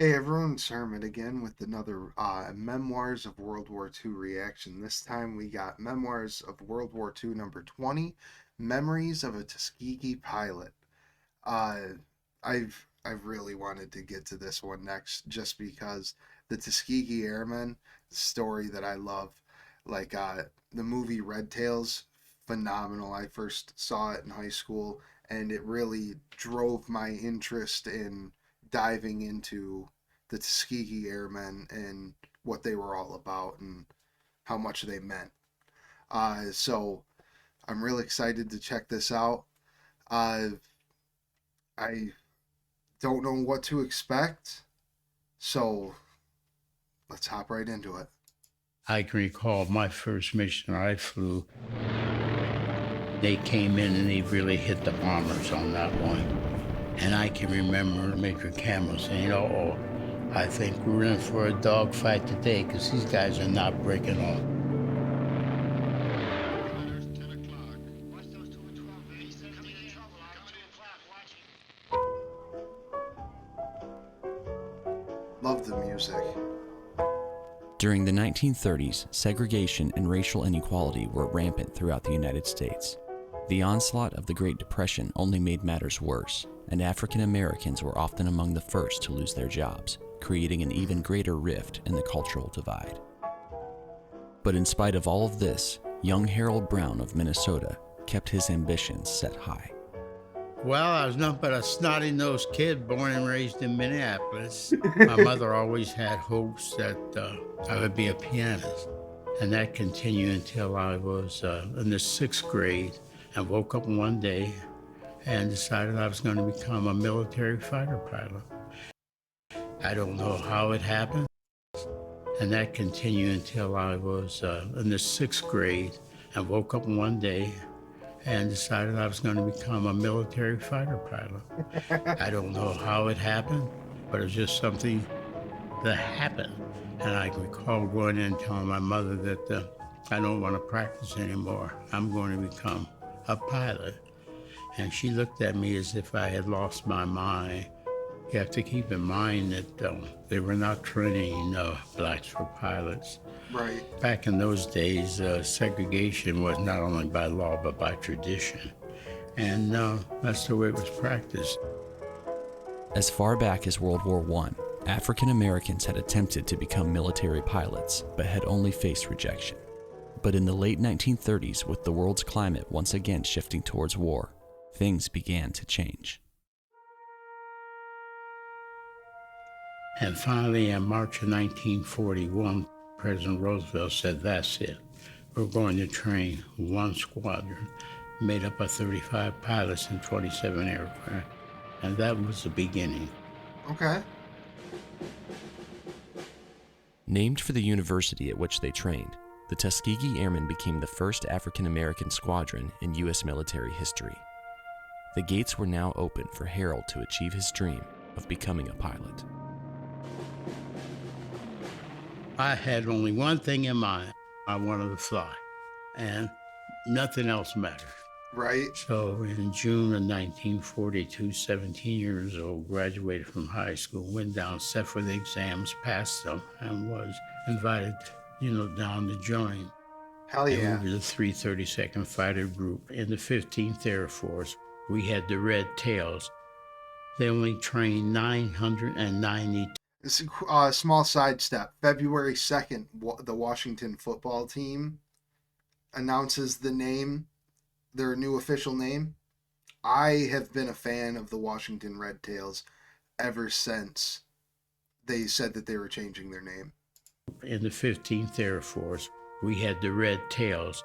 Hey everyone, it's Hermit again with another Memoirs of World War II reaction. This time we got Memoirs of World War II number 20, Memories of a Tuskegee Pilot. Uh, I've really wanted to get to this one next just because the Tuskegee Airmen, the story that I love, like the movie Red Tails, phenomenal. I first saw it in high school and it really drove my interest in diving into the Tuskegee Airmen and what they were all about and how much they meant. So I'm really excited to check this out. Uh, I don't know what to expect, so let's hop right into it. I can recall my first mission I flew. They came in and they really hit the bombers on that one. And I can remember Major Campbell saying, "Oh, I think we're in for a dogfight today because these guys are not breaking off." Love the music. During the 1930s, segregation and racial inequality were rampant throughout the United States. The onslaught of the Great Depression only made matters worse, and African Americans were often among the first to lose their jobs, creating an even greater rift in the cultural divide. But in spite of all of this, young Harold Brown of Minnesota kept his ambitions set high. Well, I was nothing but a snotty-nosed kid born and raised in Minneapolis. My mother always had hopes that I would be a pianist, and that continued until I was in the 6th grade. I woke up one day and decided I was going to become a military fighter pilot. I don't know how it happened, and that continued until I was in the 6th grade. I woke up one day and decided I was going to become a military fighter pilot. I don't know how it happened, but it was just something that happened. And I recall going in and telling my mother that I don't want to practice anymore. I'm going to become a pilot. And she looked at me as if I had lost my mind. You have to keep in mind that they were not training blacks for pilots. Right. Back in those days, segregation was not only by law, but by tradition. And that's the way it was practiced. As far back as World War I, African Americans had attempted to become military pilots, but had only faced rejection. But in the late 1930s, with the world's climate once again shifting towards war, things began to change. And finally, in March of 1941, President Roosevelt said, "That's it. We're going to train one squadron made up of 35 pilots and 27 aircraft." And that was the beginning. Okay. Named for the university at which they trained, the Tuskegee Airmen became the first African American squadron in U.S. military history. The gates were now open for Harold to achieve his dream of becoming a pilot. I had only one thing in mind. I wanted to fly, and nothing else mattered. Right. So in June of 1942, 17 years old, graduated from high school, went down, sat for the exams, passed them, and was invited, down to join. Hell yeah. We were the 332nd Fighter Group in the 15th Air Force. We had the Red Tails. They only trained 992. This is a small sidestep. February 2nd, the Washington football team announces their new official name. I have been a fan of the Washington Red Tails ever since they said that they were changing their name. In the 15th Air Force, we had the Red Tails.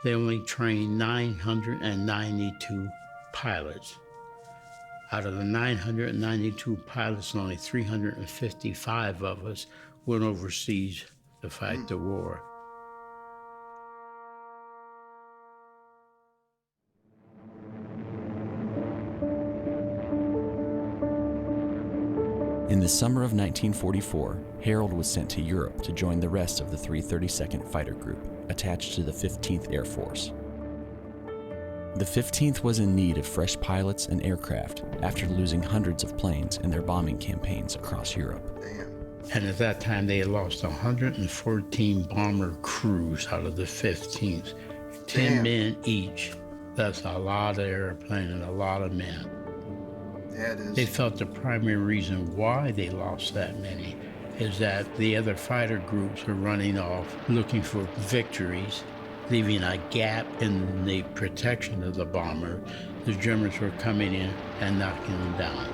They only trained 992 pilots. Out of the 992 pilots, only 355 of us went overseas to fight the war. In the summer of 1944, Harold was sent to Europe to join the rest of the 332nd Fighter Group, attached to the 15th Air Force. The 15th was in need of fresh pilots and aircraft after losing hundreds of planes in their bombing campaigns across Europe. Damn. And at that time, they had lost 114 bomber crews out of the 15th. 10 Damn. men each. That's a lot of airplane and a lot of men. Yeah, it is. They felt the primary reason why they lost that many is that the other fighter groups were running off looking for victories, leaving a gap in the protection of the bomber. The Germans were coming in and knocking them down.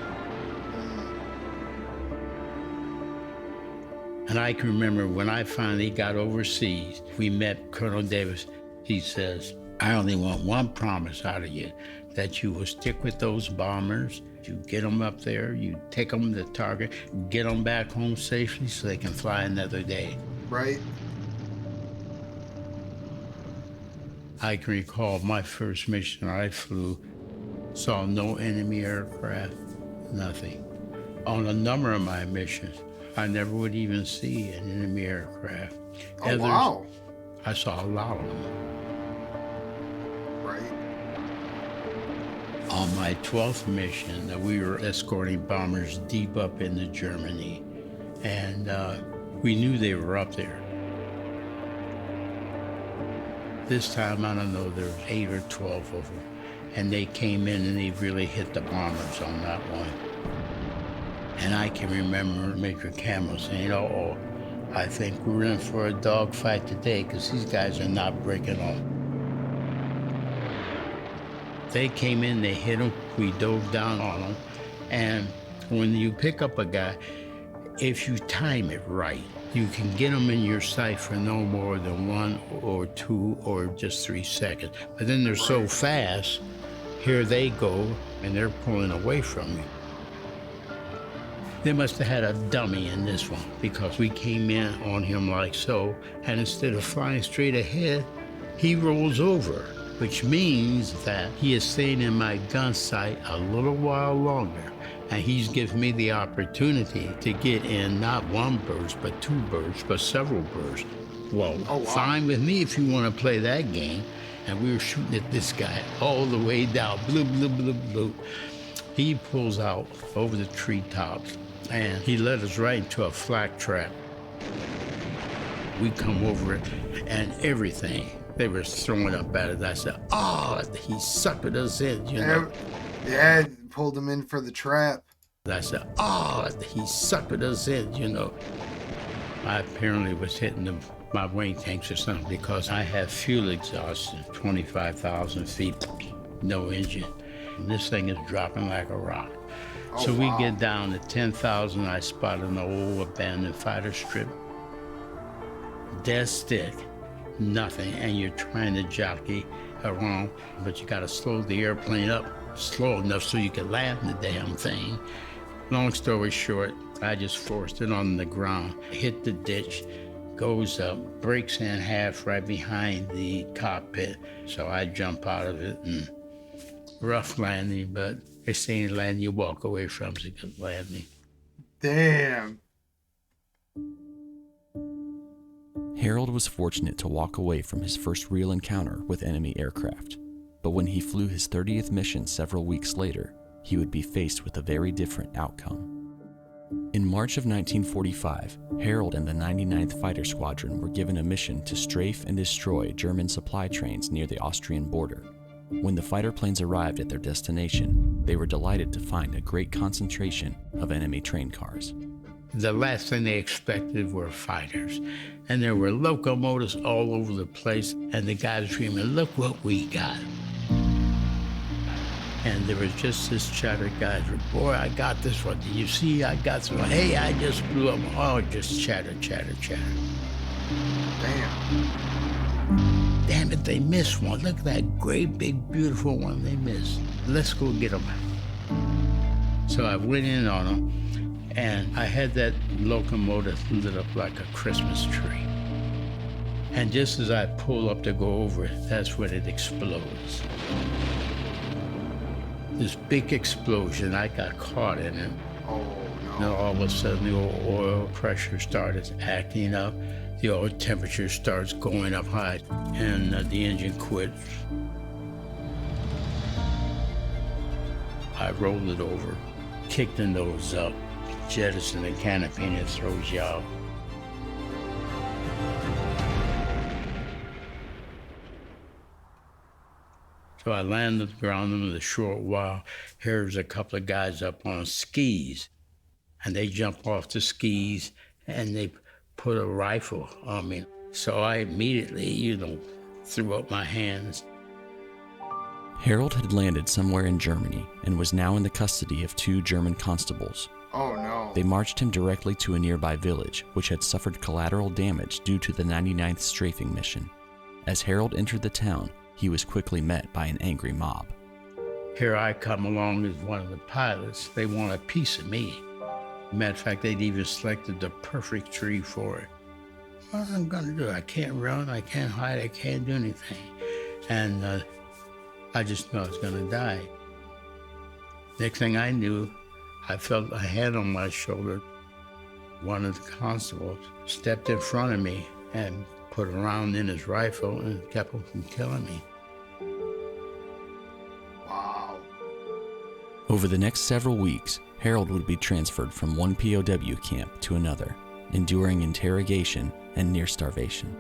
And I can remember when I finally got overseas, we met Colonel Davis. He says, I only want one promise out of you, that you will stick with those bombers. You get them up there, you take them to target, get them back home safely so they can fly another day. Right? I can recall my first mission I flew, saw no enemy aircraft, nothing. On a number of my missions, I never would even see an enemy aircraft. Oh, wow. I saw a lot of them. Right. On my 12th mission, we were escorting bombers deep up into Germany, and we knew they were up there. This time, I don't know, there was 8 or 12 of them, and they came in and they really hit the bombers on that one. And I can remember Major Camel saying, uh-oh, I think we're in for a dogfight today because these guys are not breaking off. They came in, they hit them, we dove down on them, and when you pick up a guy, if you time it right, you can get them in your sight for no more than 1 or 2 or just 3 seconds. But then they're so fast, here they go, and they're pulling away from you. They must have had a dummy in this one because we came in on him like so, and instead of flying straight ahead, he rolls over, which means that he is staying in my gun sight a little while longer, and he's given me the opportunity to get in not 1 burst, but 2 bursts, but several bursts. Well, Oh, wow. fine with me if you want to play that game. And we were shooting at this guy all the way down, bloop, bloop, bloop, bloop. He pulls out over the treetops, and he led us right into a flak trap. We come over it, and everything they were throwing up at it. I said, oh, he suckered us in, you know. Yeah, pulled him in for the trap. I said, oh, he suckered us in, you know. I apparently was hitting my wing tanks or something because I have fuel exhaustion, 25,000 feet, no engine. And this thing is dropping like a rock. Oh, So we wow. get down to 10,000. I spot an old abandoned fighter strip. Dead stick, nothing, and you're trying to jockey around, but you gotta slow the airplane up slow enough so you can land the damn thing. Long story short, I just forced it on the ground, hit the ditch, goes up, breaks in half right behind the cockpit. So I jump out of it, and rough landing, but it's the only landing you walk away from is a good landing. Damn. Harold was fortunate to walk away from his first real encounter with enemy aircraft, but when he flew his 30th mission several weeks later, he would be faced with a very different outcome. In March of 1945, Harold and the 99th Fighter Squadron were given a mission to strafe and destroy German supply trains near the Austrian border. When the fighter planes arrived at their destination, they were delighted to find a great concentration of enemy train cars. The last thing they expected were fighters, and there were locomotives all over the place, and the guys screaming, look what we got. And there was just this chatter, guys, boy, I got this one. Did you see I got this one? Hey, I just blew up. Oh, just chatter, chatter, chatter. Damn. Damn it, they missed one. Look at that great, big, beautiful one they missed. Let's go get them. So I went in on them, and I had that locomotive lit up like a Christmas tree. And just as I pull up to go over it, that's when it explodes. This big explosion, I got caught in it. Oh, And no. all of a sudden, the oil pressure started acting up. The oil temperature starts going up high, and the engine quits. I rolled it over, kicked the nose up, jettisoned the canopy, and it throws you out. So I landed on the ground in a short while. Here's a couple of guys up on skis, and they jump off the skis and they put a rifle on me. So I immediately, threw up my hands. Harold had landed somewhere in Germany and was now in the custody of 2 German constables. Oh no. They marched him directly to a nearby village, which had suffered collateral damage due to the 99th strafing mission. As Harold entered the town, he was quickly met by an angry mob. Here I come along as one of the pilots. They want a piece of me. Matter of fact, they'd even selected the perfect tree for it. What am I gonna do? I can't run, I can't hide, I can't do anything. And I just knew I was gonna die. Next thing I knew, I felt a hand on my shoulder. One of the constables stepped in front of me and put a round in his rifle and kept him from killing me. Wow. Over the next several weeks, Harold would be transferred from one POW camp to another, enduring interrogation and near starvation.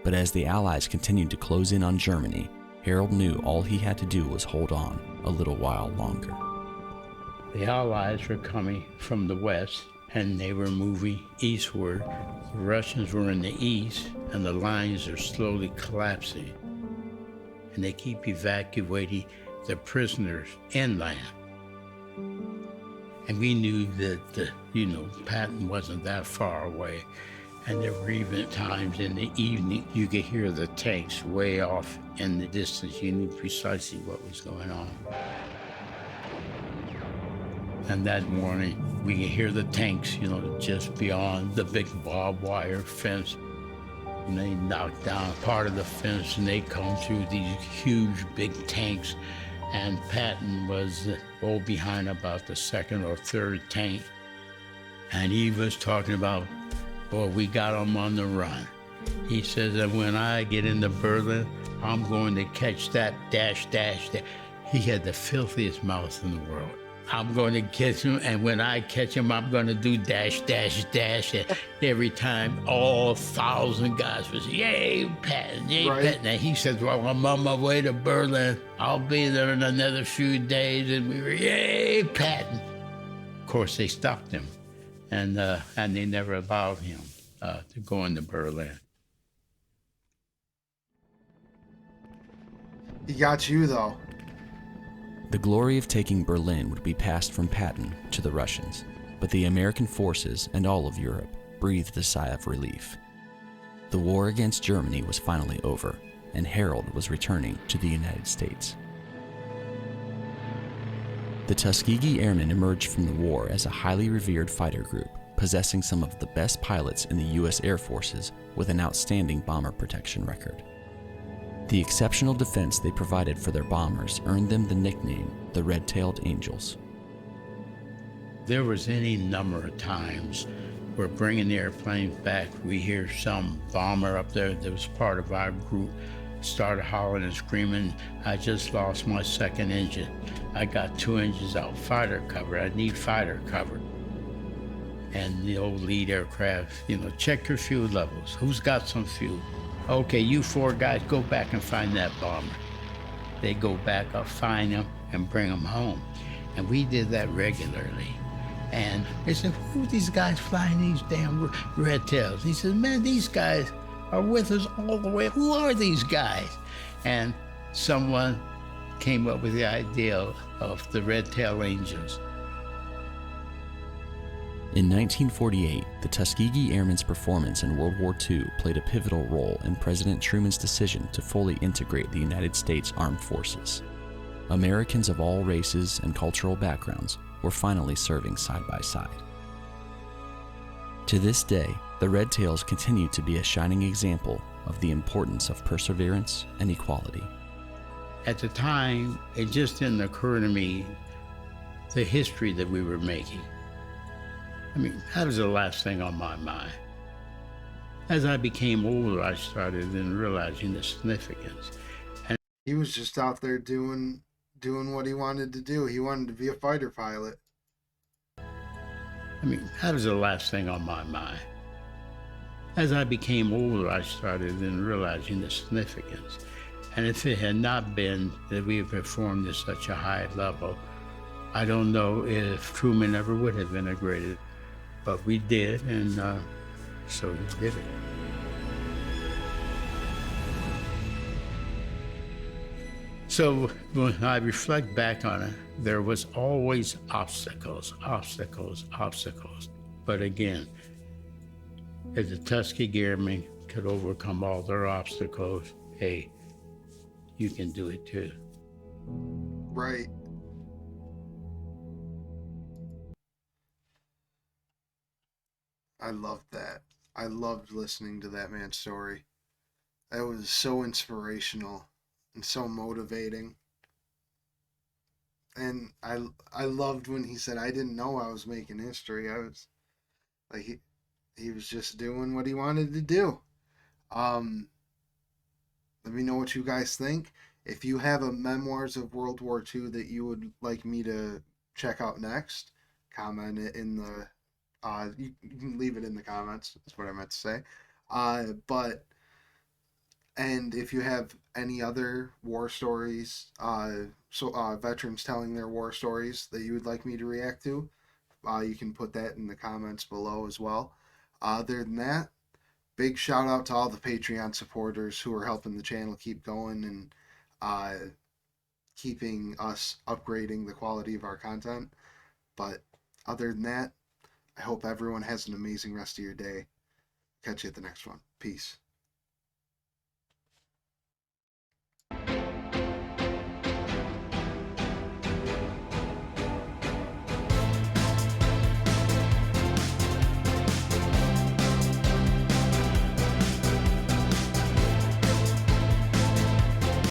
But as the Allies continued to close in on Germany, Harold knew all he had to do was hold on a little while longer. The Allies were coming from the west, and they were moving eastward. The Russians were in the east, and the lines are slowly collapsing. And they keep evacuating the prisoners inland. And we knew that, Patton wasn't that far away. And there were even times in the evening, you could hear the tanks way off in the distance. You knew precisely what was going on. And that morning, we could hear the tanks, just beyond the big barbed wire fence. And they knocked down part of the fence, and they come through these huge, big tanks. And Patton was behind about the second or third tank. And he was talking about, boy, we got him on the run. He says that when I get into Berlin, I'm going to catch that dash. He had the filthiest mouth in the world. I'm going to catch him, and when I catch him, I'm going to do dash. And every time, all 1,000 guys was, yay, Patton, yay, Right. Patton. And he said, well, I'm on my way to Berlin. I'll be there in another few days. And we were, yay, Patton. Of course, they stopped him, and they never allowed him to go into Berlin. He got you, though. The glory of taking Berlin would be passed from Patton to the Russians, but the American forces and all of Europe breathed a sigh of relief. The war against Germany was finally over, and Harold was returning to the United States. The Tuskegee Airmen emerged from the war as a highly revered fighter group, possessing some of the best pilots in the U.S. Air Forces with an outstanding bomber protection record. The exceptional defense they provided for their bombers earned them the nickname the Red-Tailed Angels. There was any number of times we're bringing the airplanes back. We hear some bomber up there that was part of our group started hollering and screaming, I just lost my second engine. I got 2 engines out, fighter cover, I need fighter cover. And the old lead aircraft, check your fuel levels. Who's got some fuel? Okay, you 4 guys, go back and find that bomber. They go back up, find them, and bring them home. And we did that regularly. And they said, who are these guys flying these damn red tails? He says, man, these guys are with us all the way. Who are these guys? And someone came up with the idea of the Red-Tailed Angels. In 1948, the Tuskegee Airmen's performance in World War II played a pivotal role in President Truman's decision to fully integrate the United States Armed Forces. Americans of all races and cultural backgrounds were finally serving side by side. To this day, the Red Tails continue to be a shining example of the importance of perseverance and equality. At the time, it just didn't occur to me the history that we were making. I mean, that was the last thing on my mind. As I became older, I started then realizing the significance. He was just out there doing doing what he wanted to do. He wanted to be a fighter pilot. I mean, that was the last thing on my mind. As I became older, I started then realizing the significance. And if it had not been that we had performed at such a high level, I don't know if Truman ever would have integrated. But we did, and so he did it. So when I reflect back on it, there was always obstacles. But again, if the Tuskegee Airmen could overcome all their obstacles, hey, you can do it too. Right. I loved that. I loved listening to that man's story. That was so inspirational and so motivating. And I loved when he said, I didn't know I was making history. I was like, he was just doing what he wanted to do. Um, Let me know what you guys think. If you have a Memoirs of World War II that you would like me to check out next, comment it in the. You can leave it in the comments. That's what I meant to say. But and if you have any other war stories, veterans telling their war stories that you would like me to react to, you can put that in the comments below as well. Other than that, big shout out to all the Patreon supporters who are helping the channel keep going and keeping us upgrading the quality of our content. But other than that, I hope everyone has an amazing rest of your day. Catch you at the next one. Peace.